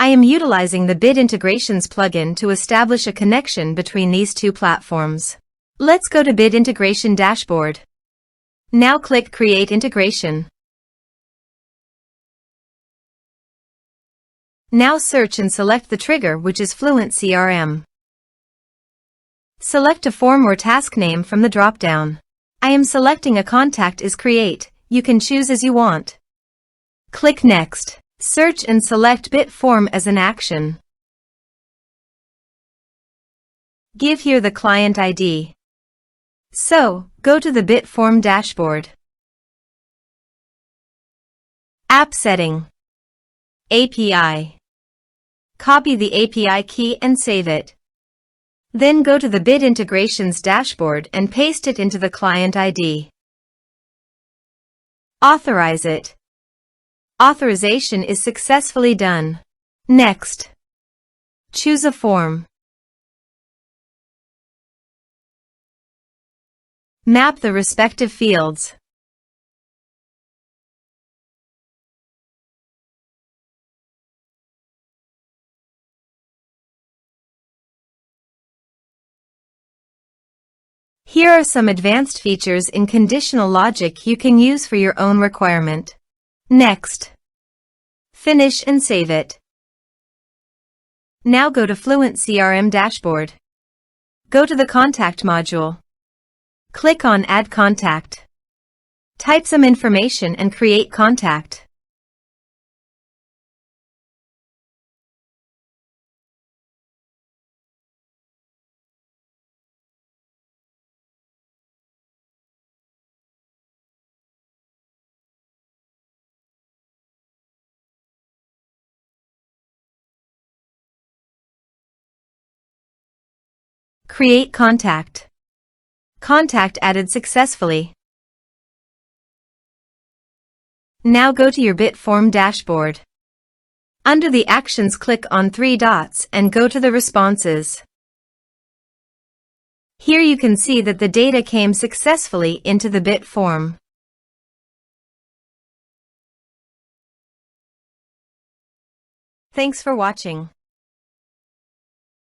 I am utilizing the Bit Integrations plugin to establish a connection between these two platforms. Let's go to Bit Integration Dashboard. Now click Create Integration. Now search and select the trigger, which is FluentCRM. Select a form or task name from the drop-down. I am selecting a contact is create. You can choose as you want. Click Next. Search and select Bit Form as an action. Give here the client ID. So, go to the Bit Form dashboard. App Setting. API. Copy the API key and save it. Then go to the Bit Integrations dashboard and paste it into the client ID. Authorize it. Authorization is successfully done. Next. Choose a form. Map the respective fields. Here are some advanced features in conditional logic you can use for your own requirement. Next. Finish and save it. Now go to FluentCRM dashboard. Go to the Contact module. Click on Add Contact. Type some information and create contact. Create contact. Contact added successfully. Now go to your Bit Form dashboard. Under the Actions, click on 3 dots and go to the Responses. Here you can see that the data came successfully into the Bit Form. Thanks for watching.